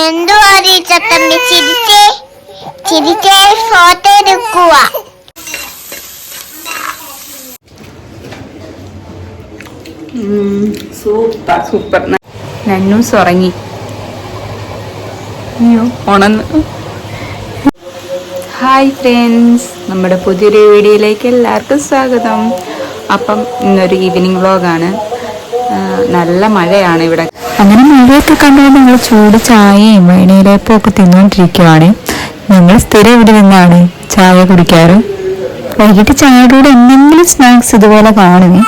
എന്തുവാ ചത്തമ്മി ചിരിച്ചേ ചിരിച്ചേ ഫോട്ടോ എടുക്കുക. Super super. നന്നൂസ് ഉറങ്ങി. അയ്യോ ഉണന്ന്. ഹായ് ഫ്രണ്ട്സ്, നമ്മുടെ പുതിയൊരു വീഡിയോയിലേക്ക് എല്ലാവർക്കും സ്വാഗതം. അപ്പം ഇന്നൊരു ഈവനിങ് വ്ളോഗാണ്. നല്ല മഴയാണ് ഇവിടെ. അങ്ങനെ മഴയൊക്കെ കണ്ടുകൊണ്ട് ഞങ്ങൾ ചൂട് ചായയും വൈകുന്നേരപ്പം ഒക്കെ തിന്നുകൊണ്ടിരിക്കുവാണ്. ഞങ്ങൾ സ്ഥിരം ഇവിടെ നിന്നാണ് ചായ കുടിക്കാറ്. വൈകിട്ട് ചായയുടെ കൂടെ എന്തെങ്കിലും സ്നാക്സ് ഇതുപോലെ കാണുമേ.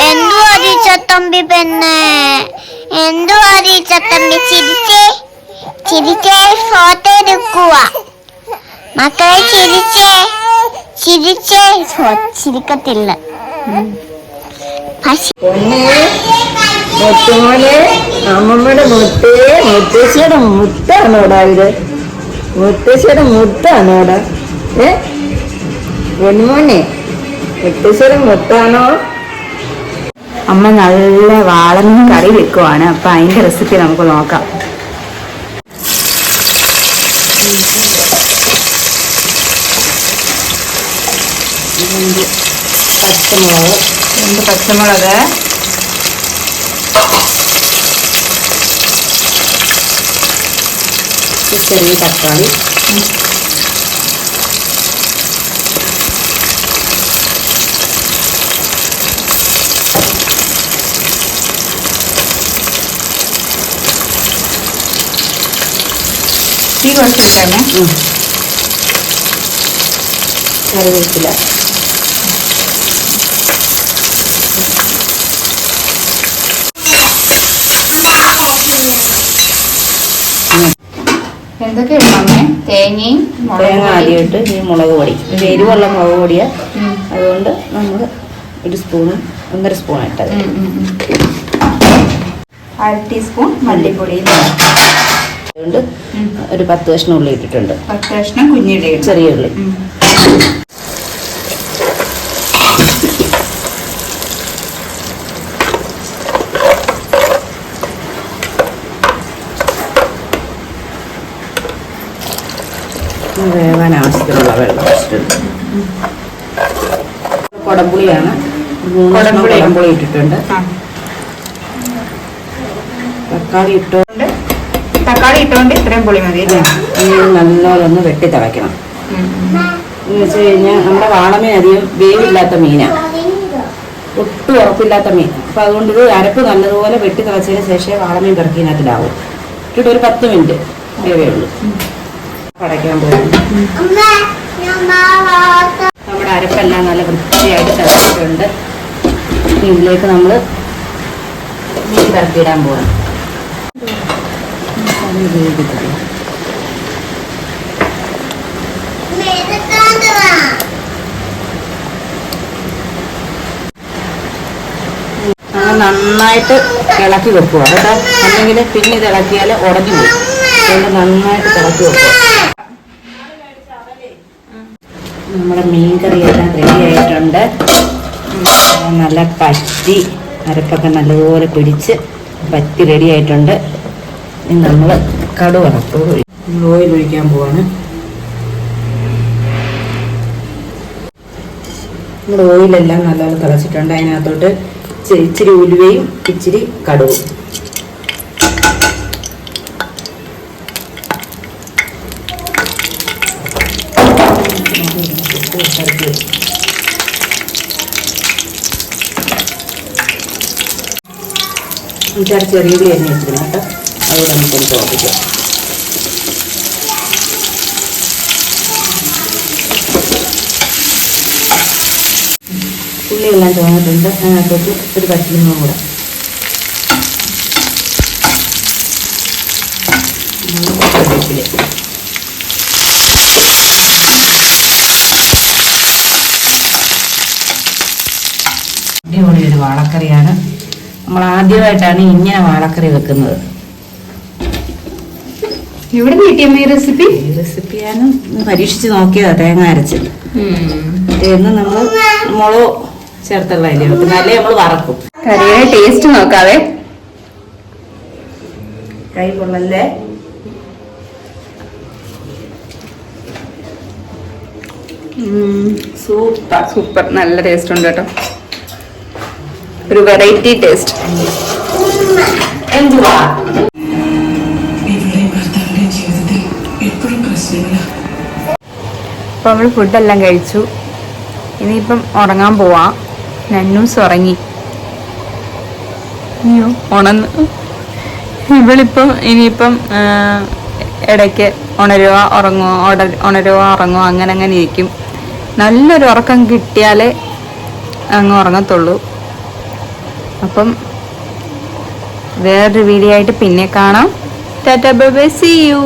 എന്തുവാടി ചത്തമ്പി പെണ്ണ്, എന്തുവാടി ചത്തമ്പി ചിരിച്ചേ ചിരിച്ചേ ഫോട്ടോ എടുക്കുക. മക്കളെ ചിരിച്ചേ ചിരിച്ചേ ചിരിക്കത്തില്ല. മുത്തുമോനെ, അമ്മമ്മയുടെ മുത്തശ്ശിയുടെ മുത്താണോടാ ഇത്? മുത്തശ്ശിയുടെ മുത്താണോടാ? പൊന്നുമോനെ, മുത്തശ്ശിയുടെ മുത്താണോ? അമ്മ നല്ല വാളൻ കറി വെക്കുവാണ്. അപ്പൊ അതിന്റെ റെസിപ്പി നമുക്ക് നോക്കാം. പച്ചമുളക്, ചെറിയ തക്കാളി, തീ കുറച്ചിട്ടല്ലേ? കറിവേപ്പില, എന്തൊക്കെ ഇടണമേ? തേങ്ങ ആദ്യമായിട്ട് ഈ മുളക് പൊടി, എരിവുള്ള മുളക് പൊടിയാ. അതുകൊണ്ട് നമ്മൾ ഒരു സ്പൂണും 1.5 സ്പൂൺ ഇട്ടത്. 1/2 ടീസ്പൂൺ മല്ലിപ്പൊടി. അതുകൊണ്ട് ഒരു 10 കഷ്ണം ഉള്ളി ഇട്ടിട്ടുണ്ട്. 10 കഷ്ണം കുഞ്ഞിയുടെ ചെറിയ ഉള്ളി. വേവാൻ ആവശ്യത്തിനുള്ള വെള്ളം ഒഴിച്ചിട്ടുണ്ട്. കുടംപുളിയാണ്, കുടംപുളി ഇട്ടിട്ടുണ്ട്. തക്കാളി ഇട്ടുകൊണ്ട് ഇത്രയും പുളി മതി. നല്ലോണം ഒന്ന് വെട്ടി തിളയ്ക്കണം. എന്ന് വെച്ച് കഴിഞ്ഞാൽ നമ്മുടെ വാളമീൻ അധികം വേവില്ലാത്ത മീനാണ്, ഒട്ടും ഉറപ്പില്ലാത്ത മീൻ. അപ്പം അതുകൊണ്ട് ഇത് അരപ്പ് നല്ലതുപോലെ വെട്ടി തിളച്ചതിന് ശേഷം വാളമീൻ പെറുക്കിനകത്തിലാവും. ഇട്ടിട്ട് ഒരു 10 മിനിറ്റ് വേവേ ഉള്ളൂ. അടയ്ക്കാൻ പോകും. നമ്മുടെ അരപ്പെല്ലാം നല്ല വൃത്തിയായിട്ട് തിളച്ചിട്ടുണ്ട്. ഇതിലേക്ക് നമ്മൾ മീൻ പെറുക്കിയിടാൻ പോകാം. നന്നായിട്ട് ഇളക്കി വെക്കുക കേട്ടോ, അല്ലെങ്കിൽ പിന്നെ ഇത് ഇളക്കിയാൽ ഉടഞ്ഞു പോകും. അതുകൊണ്ട് നന്നായിട്ട് ഇളക്കി വെക്കുക. നമ്മുടെ മീൻ കറിയെല്ലാം റെഡി ആയിട്ടുണ്ട്. നല്ല പറ്റി അരപ്പൊക്കെ നല്ലതുപോലെ പിടിച്ച് പറ്റി റെഡി ആയിട്ടുണ്ട്. ഇനി നമ്മൾ കടുക് വറുത്ത് ഓയിൽ ഒഴിക്കാൻ പോവാണ്. നമ്മുടെ ഓയിലെല്ലാം നല്ലപോലെ തിളച്ചിട്ടുണ്ട്. അതിനകത്തോട്ട് ഇച്ചിരി ഉലുവയും ഇച്ചിരി കടുകും. ചെറിയ ഉള്ളി എണ്ണ വെച്ചിരുന്നു കേട്ടോ, അതുകൂടെ നമുക്കൊന്ന് തോപ്പിക്കാം. ഉള്ളിയെല്ലാം തോന്നിട്ടുണ്ട്. അതിനകത്തോട്ട് ഒരു പച്ചമുളകും കൂടെ അടിപൊളി ഒരു വാളക്കറിയാണ്. നമ്മൾ ആദ്യമായിട്ടാണ് ഇങ്ങനെ വാളക്കറി വെക്കുന്നത്. ഇവിടെ കിട്ടിയമ്മ ഈ റെസിപ്പി? ഈ റെസിപ്പിയാണ് പരീക്ഷിച്ച് നോക്കിയതാ. തേങ്ങ അരച്ച് എന്ന് നമ്മൾ മുളക് ചേർത്തുള്ള അല്ലേ വെക്കുന്നത്, അല്ലേ നമ്മൾ വറക്കും. കറിയുടെ ടേസ്റ്റ് നോക്കാവേ. കൈ കൊള്ളല്ലേ. സൂപ്പർ സൂപ്പർ, നല്ല ടേസ്റ്റ് ഉണ്ട് കേട്ടോ, ഒരു വെറൈറ്റി ടേസ്റ്റ്. എന്തുവാ അപ്പോൾ നമ്മൾ ഫുഡെല്ലാം കഴിച്ചു. ഇനിയിപ്പം ഉറങ്ങാൻ പോവാം. നന്നൂസ് ഉറങ്ങി. അയ്യോ ഉണന്ന്. ഇവളിപ്പം ഇനിയിപ്പം ഇടയ്ക്ക് ഉണരുക ഉറങ്ങുക ഉണരുക ഉറങ്ങുക അങ്ങനെ അങ്ങനെ ഇരിക്കും. നല്ലൊരു ഉറക്കം കിട്ടിയാലേ അങ്ങ് ഉറങ്ങത്തുള്ളൂ. അപ്പം വേറൊരു വീഡിയോ ആയിട്ട് പിന്നെ കാണാം. Tata bye bye, see U.